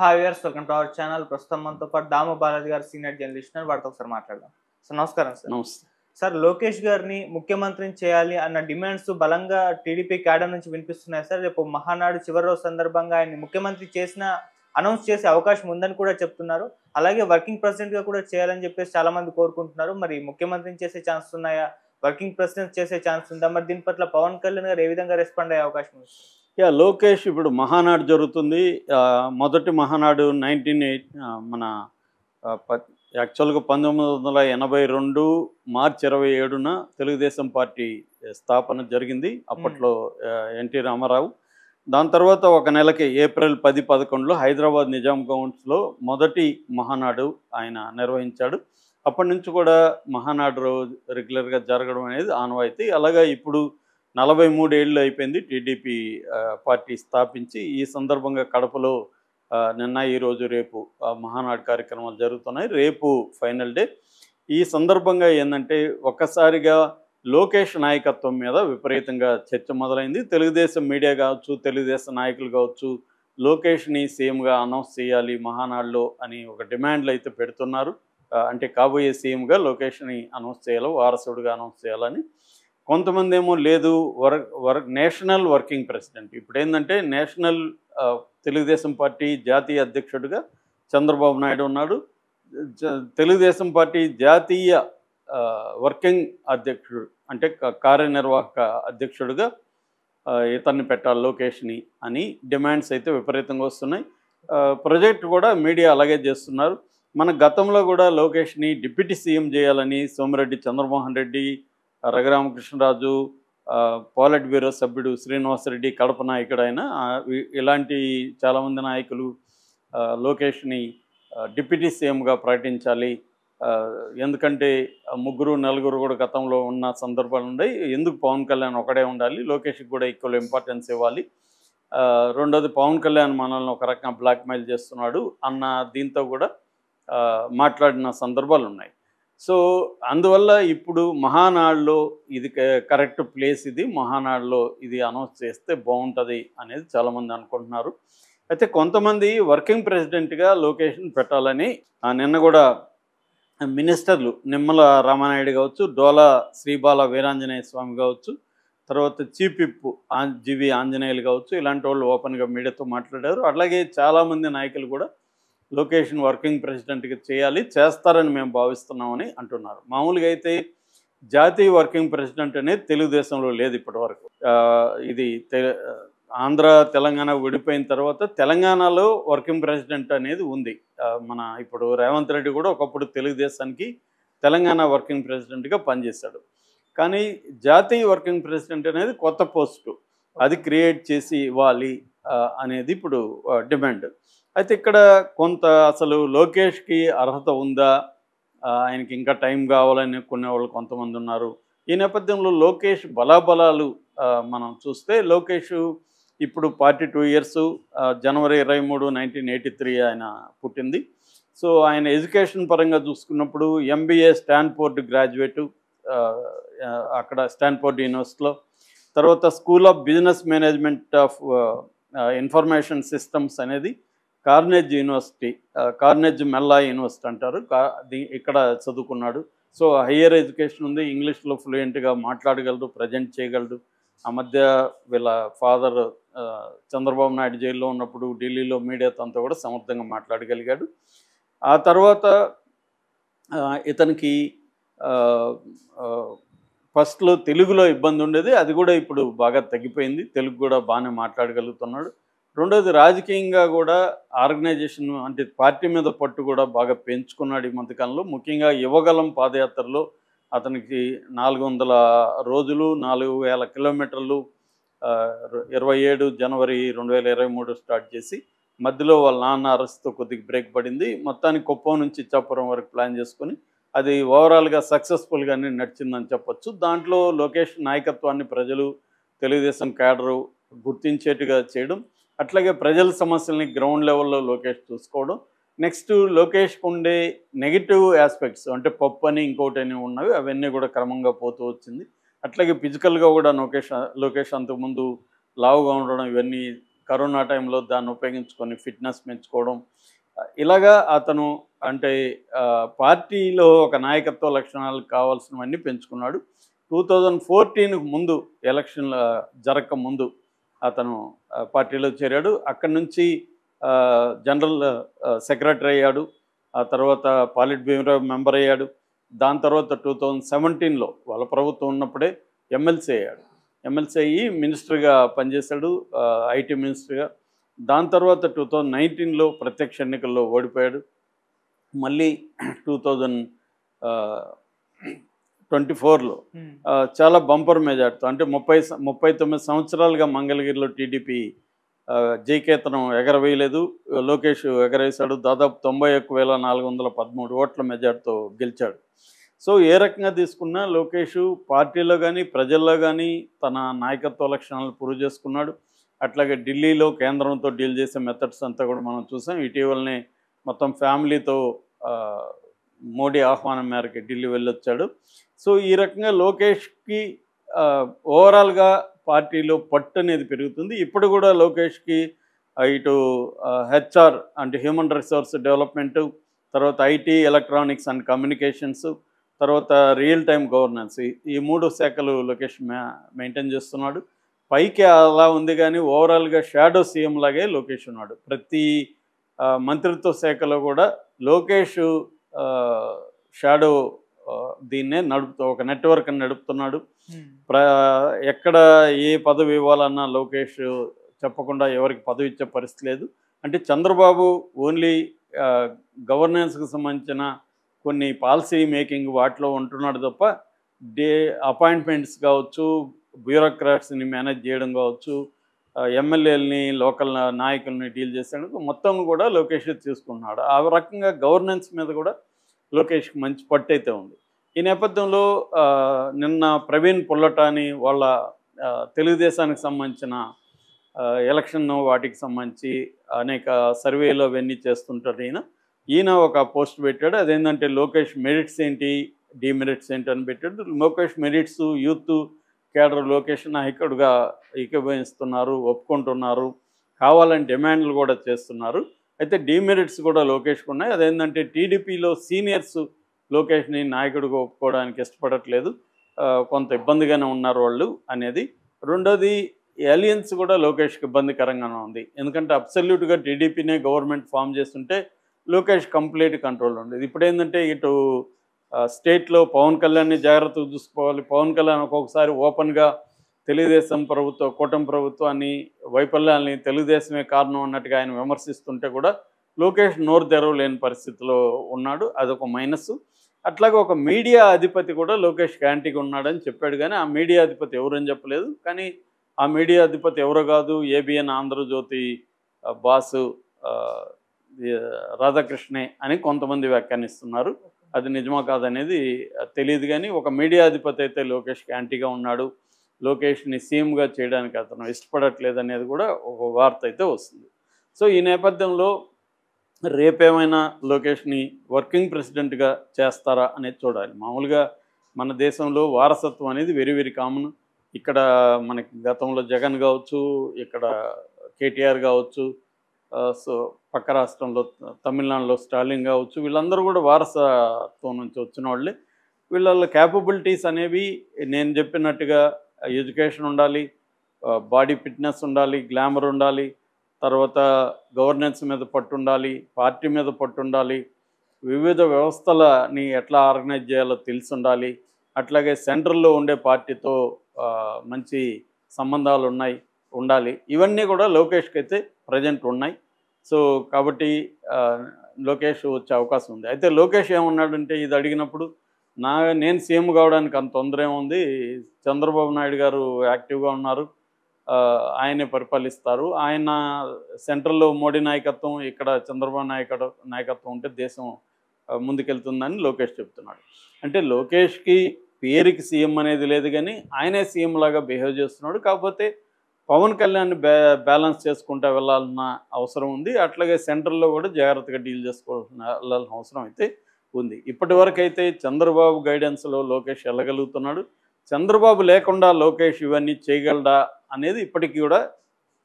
Hi viewers, welcome to our channel. ప్రస్తుతం మనతో పాటు దాము బాలాజీ గారు సీనియర్ జర్నలిస్ట్ ఉన్నారు. వారితో ఒకసారి మాట్లాడదాం. సార్ నమస్కారం సార్. నమస్తే. సార్ లోకేష్ గారిని ముఖ్యమంత్రిని చేయాలి అన్న డిమాండ్స్ బలంగా టీడీపీ క్యాడర్ నుంచి వినిపిస్తున్నాయి సార్. రేపు మహానాడు చివరి రోజు సందర్భంగా ఆయన్ని ముఖ్యమంత్రి అనౌన్స్ చేసే అవకాశం ఉందని కూడా చెప్తున్నారు. అలాగే వర్కింగ్ ప్రెసిడెంట్ గా కూడా చేయాలని చెప్పేసి చాలా మంది కోరుకుంటున్నారు. మరి ముఖ్యమంత్రిని చేసే ఛాన్స్ ఉన్నాయా? వర్కింగ్ ప్రెసిడెంట్ చేసే ఛాన్స్ ఉందా? మరి దీని పట్ల పవన్ కళ్యాణ్ గారు ఏ విధంగా రెస్పాండ్ అయ్యే అవకాశం ఉంది? లోకేష్ ఇప్పుడు మహానాడు జరుగుతుంది. మొదటి మహానాడు 1980 మన యాక్చువల్‌గా 1982 మార్చి 27న తెలుగుదేశం పార్టీ స్థాపన జరిగింది. అప్పట్లో ఎన్టీ రామారావు. దాని తర్వాత ఒక నెలకి ఏప్రిల్ 10, 11లో హైదరాబాద్ నిజాం గౌన్స్‌లో మొదటి మహానాడు ఆయన నిర్వహించాడు. అప్పటి నుంచి కూడా మహానాడు రోజు రెగ్యులర్‌గా జరగడం అనేది ఆనవాయితీ. అలాగా ఇప్పుడు 43 ఏళ్ళు అయిపోయింది టీడీపీ పార్టీ స్థాపించి. ఈ సందర్భంగా కడపలో నిన్న, ఈరోజు, రేపు మహానాడు కార్యక్రమాలు జరుగుతున్నాయి. రేపు ఫైనల్ డే. ఈ సందర్భంగా ఏంటంటే ఒక్కసారిగా లోకేష్ నాయకత్వం మీద విపరీతంగా చర్చ మొదలైంది. తెలుగుదేశం మీడియా కావచ్చు, తెలుగుదేశం నాయకులు కావచ్చు, లోకేష్ని సీఎంగా అనౌన్స్ చేయాలి మహానాడులో అని ఒక డిమాండ్లు అయితే పెడుతున్నారు. అంటే కాబోయే సీఎంగా లోకేష్ని అనౌన్స్ చేయాలి, వారసుడుగా అనౌన్స్ చేయాలని. కొంతమంది ఏమో లేదు, నేషనల్ వర్కింగ్ ప్రెసిడెంట్. ఇప్పుడు ఏంటంటే నేషనల్ తెలుగుదేశం పార్టీ జాతీయ అధ్యక్షుడిగా చంద్రబాబు నాయుడు ఉన్నాడు. తెలుగుదేశం పార్టీ జాతీయ వర్కింగ్ అధ్యక్షుడు అంటే కార్యనిర్వాహక అధ్యక్షుడిగా ఇతన్ని పెట్టాలి లోకేష్ని అని డిమాండ్స్ అయితే విపరీతంగా వస్తున్నాయి. ప్రాజెక్ట్ కూడా మీడియా అలాగే చేస్తున్నారు. మన గతంలో కూడా లోకేష్ని డిప్యూటీ సీఎం చేయాలని సోమిరెడ్డి చంద్రమోహన్ రెడ్డి, రఘురామకృష్ణరాజు, పోలిట్ బ్యూరో సభ్యుడు శ్రీనివాసరెడ్డి, కడప నాయకుడు ఆయన, ఇలాంటి చాలామంది నాయకులు లోకేష్ని డిప్యూటీ సీఎంగా ప్రకటించాలి, ఎందుకంటే ముగ్గురు నలుగురు కూడా గతంలో ఉన్న సందర్భాలు ఉన్నాయి, ఎందుకు పవన్ కళ్యాణ్ ఒకడే ఉండాలి, లోకేష్కి కూడా ఈక్వల్ ఇంపార్టెన్స్ ఇవ్వాలి, రెండోది పవన్ కళ్యాణ్ మనల్ని ఒక రకంగా బ్లాక్మెయిల్ చేస్తున్నాడు అన్న దీంతో కూడా మాట్లాడిన సందర్భాలు ఉన్నాయి. సో అందువల్ల ఇప్పుడు మహానాడులో ఇది కరెక్ట్ ప్లేస్, ఇది మహానాడులో ఇది అనౌన్స్ చేస్తే బాగుంటుంది అనేది చాలామంది అనుకుంటున్నారు. అయితే కొంతమంది వర్కింగ్ ప్రెసిడెంట్గా లొకేషన్ పెట్టాలని నిన్న కూడా మినిస్టర్లు నిమ్మల రామానాయుడు కావచ్చు, డోలా శ్రీబాల వీరాంజనేయ స్వామి కావచ్చు, తర్వాత చీఫ్ విప్ జీవి ఆంజనేయులు కావచ్చు, ఇలాంటి వాళ్ళు ఓపెన్గా మీడియాతో మాట్లాడారు. అలాగే చాలామంది నాయకులు కూడా లొకేషన్ వర్కింగ్ ప్రెసిడెంట్గా చేస్తారని మేము భావిస్తున్నామని అంటున్నారు. మామూలుగా అయితే జాతీయ వర్కింగ్ ప్రెసిడెంట్ అనేది తెలుగుదేశంలో లేదు ఇప్పటి వరకు. ఇది ఆంధ్ర తెలంగాణ విడిపోయిన తర్వాత తెలంగాణలో వర్కింగ్ ప్రెసిడెంట్ అనేది ఉంది. మన ఇప్పుడు రేవంత్ రెడ్డి కూడా ఒకప్పుడు తెలుగుదేశానికి తెలంగాణ వర్కింగ్ ప్రెసిడెంట్గా పనిచేశాడు. కానీ జాతీయ వర్కింగ్ ప్రెసిడెంట్ అనేది కొత్త పోస్టు, అది క్రియేట్ చేసి ఇవ్వాలి అనేది ఇప్పుడు డిమాండ్. అయితే ఇక్కడ కొంత అసలు లోకేష్కి అర్హత ఉందా, ఆయనకి ఇంకా టైం కావాలని కొనేవాళ్ళు కొంతమంది ఉన్నారు. ఈ నేపథ్యంలో లోకేష్ బలాబలాలు మనం చూస్తే లోకేష్ ఇప్పుడు 42 ఇయర్స్, జనవరి 23, 1983 ఆయన పుట్టింది. సో ఆయన ఎడ్యుకేషన్ పరంగా చూసుకున్నప్పుడు MBA స్టాన్ఫోర్డ్ గ్రాడ్యుయేటు, అక్కడ స్టాన్ఫోర్డ్ యూనివర్సిటీలో, తర్వాత school of business management of information systems అనేది కార్నెజ్ యూనివర్సిటీ, కార్నెజ్ మెల్లా యూనివర్సిటీ అంటారు, ఇక్కడ చదువుకున్నాడు. సో హయ్యర్ ఎడ్యుకేషన్ ఉంది, ఇంగ్లీష్లో ఫ్లూయెంట్గా మాట్లాడగలడు, ప్రజెంట్ చేయగలడు. ఆ మధ్య వీళ్ళ ఫాదర్ చంద్రబాబు నాయుడు జైల్లో ఉన్నప్పుడు ఢిల్లీలో మీడియాతో అంతా కూడా సమర్థంగా మాట్లాడగలిగాడు. ఆ తర్వాత ఇతనికి ఫస్ట్లో తెలుగులో ఇబ్బంది ఉండేది, అది కూడా ఇప్పుడు బాగా తగ్గిపోయింది, తెలుగు కూడా బాగానే మాట్లాడగలుగుతున్నాడు. రెండోది రాజకీయంగా కూడా ఆర్గనైజేషన్ అంటే పార్టీ మీద పట్టు కూడా బాగా పెంచుకున్నాడు ఈ మధ్యకాలంలో. ముఖ్యంగా యువగలం పాదయాత్రలో అతనికి 400 రోజులు 4000 కిలోమీటర్లు 27 జనవరి 2023 స్టార్ట్ చేసి మధ్యలో వాళ్ళ నాన్న అరెస్ట్తో కొద్దిగా బ్రేక్ పడింది. మొత్తానికి కుప్పం నుంచి ఇచ్చాపురం వరకు ప్లాన్ చేసుకొని అది ఓవరాల్గా సక్సెస్ఫుల్గానే నడిచిందని చెప్పొచ్చు. దాంట్లో లోకేష్ నాయకత్వాన్ని ప్రజలు, తెలుగుదేశం క్యాడరు గుర్తించేట్టుగా చేయడం, అట్లాగే ప్రజల సమస్యల్ని గ్రౌండ్ లెవెల్లో లోకేష్ చూసుకోవడం, నెక్స్ట్ లోకేష్కి ఉండే నెగిటివ్ ఆస్పెక్ట్స్ అంటే పప్పు అని ఇంకోటి అని ఉన్నవి, అవన్నీ కూడా క్రమంగా పోతూ వచ్చింది. అట్లాగే ఫిజికల్గా కూడా లోకేష్ అంతకుముందు లావుగా ఉండడం, ఇవన్నీ కరోనా టైంలో దాన్ని ఉపయోగించుకొని ఫిట్నెస్ పెంచుకోవడం, ఇలాగా అతను అంటే పార్టీలో ఒక నాయకత్వ లక్షణాలు కావాల్సినవన్నీ పెంచుకున్నాడు. 2014 ముందు ఎలక్షన్ల జరగక ముందు అతను పార్టీలో చేరాడు. అక్కడి నుంచి జనరల్ సెక్రటరీ అయ్యాడు. ఆ తర్వాత పాలిట్ బ్యూరో మెంబర్ అయ్యాడు. దాని తర్వాత 2017లో వాళ్ళ ప్రభుత్వం ఉన్నప్పుడే ఎమ్మెల్సీ అయ్యాడు. ఎమ్మెల్సీ అయ్యి మినిస్టర్గా పనిచేశాడు, ఐటీ మినిస్టర్గా. దాని తర్వాత 2019లో ప్రత్యక్ష ఎన్నికల్లో ఓడిపోయాడు. మళ్ళీ 2024లో చాలా బంపర్ మెజార్టీతో, అంటే 39 సంవత్సరాలుగా మంగళగిరిలో టీడీపీ జయకేతనం ఎగరవేయలేదు. లోకేష్ ఎగరేశాడు. దాదాపు 91,413 ఓట్ల మెజార్టీతో గెలిచాడు. సో ఏ రకంగా తీసుకున్నా లోకేష్ పార్టీలో కానీ ప్రజల్లో కానీ తన నాయకత్వ లక్షణాలను ప్రూవ్ చేసుకున్నాడు. అట్లాగే ఢిల్లీలో కేంద్రంతో డీల్ చేసే మెథడ్స్ అంతా కూడా మనం చూసాం. ఇటీవలనే మొత్తం ఫ్యామిలీతో మోడీ ఆహ్వానం మేరకు ఢిల్లీ వెళ్ళొచ్చాడు. సో ఈ రకంగా లోకేష్కి ఓవరాల్గా పార్టీలో పట్టు అనేది పెరుగుతుంది. ఇప్పుడు కూడా లోకేష్కి ఇటు హెచ్ఆర్ అంటే హ్యూమన్ రిసోర్స్ డెవలప్మెంటు, తర్వాత ఐటీ, ఎలక్ట్రానిక్స్ అండ్ కమ్యూనికేషన్స్, తర్వాత రియల్ టైమ్ గవర్నెన్స్, ఈ 3 శాఖలు లోకేష్ మెయింటైన్ చేస్తున్నాడు. పైకి అలా ఉంది కానీ ఓవరాల్గా షాడో సీఎం లాగే లోకేష్ ఉన్నాడు. ప్రతి మంత్రిత్వ శాఖలో కూడా లోకేష్ షాడో దీన్నే ఒక నెట్వర్క్ నడుపుతున్నాడు. ఎక్కడ ఏ పదవి ఇవ్వాలన్నా లోకేష్ చెప్పకుండా ఎవరికి పదవి ఇచ్చే పరిస్థితి లేదు. అంటే చంద్రబాబు ఓన్లీ గవర్నెన్స్కి సంబంధించిన కొన్ని పాలసీ మేకింగ్ వాటిలో ఉంటున్నాడు తప్ప అపాయింట్మెంట్స్ కావచ్చు, బ్యూరోక్రాట్స్ని మేనేజ్ చేయడం కావచ్చు, ఎమ్మెల్యేలని, లోకల్ నాయకుల్ని డీల్ చేసేందుకు మొత్తం కూడా లోకేష్ తీసుకుంటున్నాడు. ఆ రకంగా గవర్నెన్స్ మీద కూడా లోకేష్కి మంచి పట్టు అయితే ఉంది. ఈ నేపథ్యంలో నిన్న ప్రవీణ్ పుల్లటాని వాళ్ళ తెలుగుదేశానికి సంబంధించిన ఎలక్షన్ వాటికి సంబంధించి అనేక సర్వేలు అవన్నీ చేస్తుంటారు. ఈయన ఒక పోస్ట్ పెట్టాడు. అదేంటంటే లోకేష్ మెరిట్స్ ఏంటి, డిమెరిట్స్ ఏంటి అని పెట్టాడు. Lokesh merits youth cadre Lokesh నాయకుడుగా ఏకీభవిస్తున్నారు, ఒప్పుకుంటున్నారు, కావాలని డిమాండ్లు కూడా చేస్తున్నారు. అయితే డిమెరిట్స్ కూడా లోకేష్కి ఉన్నాయి. అదేంటంటే టీడీపీలో సీనియర్స్ లోకేష్ని నాయకుడిగా ఒప్పుకోవడానికి ఇష్టపడట్లేదు, కొంత ఇబ్బందిగానే ఉన్నారు వాళ్ళు అనేది. రెండోది ఎలియన్స్ కూడా లోకేష్కి ఇబ్బందికరంగానే ఉంది. ఎందుకంటే అబ్సల్యూట్గా టీడీపీనే గవర్నమెంట్ ఫామ్ చేస్తుంటే లోకేష్ కంప్లీట్ కంట్రోల్ ఉండేది. ఇప్పుడు ఏంటంటే ఇటు స్టేట్లో పవన్ కళ్యాణ్ని జాగ్రత్తగా చూసుకోవాలి. పవన్ కళ్యాణ్ ఒక్కొక్కసారి ఓపెన్గా తెలుగుదేశం ప్రభుత్వం, కూటమి ప్రభుత్వాన్ని వైఫల్యాన్ని తెలుగుదేశమే కారణం అన్నట్టుగా ఆయన విమర్శిస్తుంటే కూడా లోకేష్ నోరు తెరవలేని పరిస్థితిలో ఉన్నాడు. అదొక మైనస్. అట్లాగే ఒక మీడియా అధిపతి కూడా లోకేష్ యాంటీగా ఉన్నాడని చెప్పాడు, కానీ ఆ మీడియా అధిపతి ఎవరని చెప్పలేదు. కానీ ఆ మీడియా అధిపతి ఎవరో కాదు, ఏబిఎన్ ఆంధ్రజ్యోతి బాసు రాధాకృష్ణే అని కొంతమంది వ్యాఖ్యానిస్తున్నారు. అది నిజమా కాదనేది తెలియదు, కానీ ఒక మీడియా అధిపతి అయితే లోకేష్కి యాంటీగా ఉన్నాడు, లోకేష్ని సీఎంగా చేయడానికి అతను ఇష్టపడట్లేదు అనేది కూడా ఒక వార్త అయితే వస్తుంది. సో ఈ నేపథ్యంలో రేపేమైనా లోకేష్ని వర్కింగ్ ప్రెసిడెంట్గా చేస్తారా అనేది చూడాలి. మామూలుగా మన దేశంలో వారసత్వం అనేది వెరీ వెరీ కామన్. ఇక్కడ మనకి గతంలో జగన్ కావచ్చు, ఇక్కడ కేటీఆర్ కావచ్చు, సో పక్క రాష్ట్రంలో తమిళనాడులో స్టాలిన్ కావచ్చు, వీళ్ళందరూ కూడా వారసత్వం నుంచి వచ్చిన వాళ్ళే. వీళ్ళ క్యాపబిలిటీస్ అనేవి నేను చెప్పినట్టుగా ఎడ్యుకేషన్ ఉండాలి, బాడీ ఫిట్నెస్ ఉండాలి, గ్లామర్ ఉండాలి, తర్వాత గవర్నెన్స్ మీద పట్టు ఉండాలి, పార్టీ మీద పట్టు ఉండాలి, వివిధ వ్యవస్థలని ఎట్లా ఆర్గనైజ్ చేయాలో తెలిసి ఉండాలి, అట్లాగే సెంట్రల్లో ఉండే పార్టీతో మంచి సంబంధాలు ఉండాలి. ఇవన్నీ కూడా లోకేష్కి అయితే ప్రజెంట్ ఉన్నాయి. సో కాబట్టి లోకేష్ వచ్చే అవకాశం ఉంది. అయితే లోకేష్ ఏమన్నాడంటే ఇది అడిగినప్పుడు నేను సీఎం కావడానికి అంత తొందర ఏముంది, చంద్రబాబు నాయుడు గారు యాక్టివ్గా ఉన్నారు, ఆయనే పరిపాలిస్తారు, ఆయన సెంట్రల్లో మోడీ నాయకత్వం, ఇక్కడ చంద్రబాబు నాయకత్వం ఉంటే దేశం ముందుకెళ్తుందని లోకేష్ చెప్తున్నాడు. అంటే లోకేష్కి పేరుకి సీఎం అనేది లేదు, కానీ ఆయనే సీఎం లాగా బిహేవ్ చేస్తున్నాడు. కాకపోతే పవన్ కళ్యాణ్ని బ్యాలెన్స్ చేసుకుంటూ వెళ్ళాలన్న అవసరం ఉంది. అట్లాగే సెంట్రల్లో కూడా జాగ్రత్తగా డీల్ వెళ్ళాల్సిన అవసరం అయితే ఉంది. ఇప్పటి వరకు అయితే చంద్రబాబు గైడెన్స్లో లోకేష్ వెళ్ళగలుగుతున్నాడు. చంద్రబాబు లేకుండా లోకేష్ ఇవన్నీ చేయగలడా అనేది ఇప్పటికీ కూడా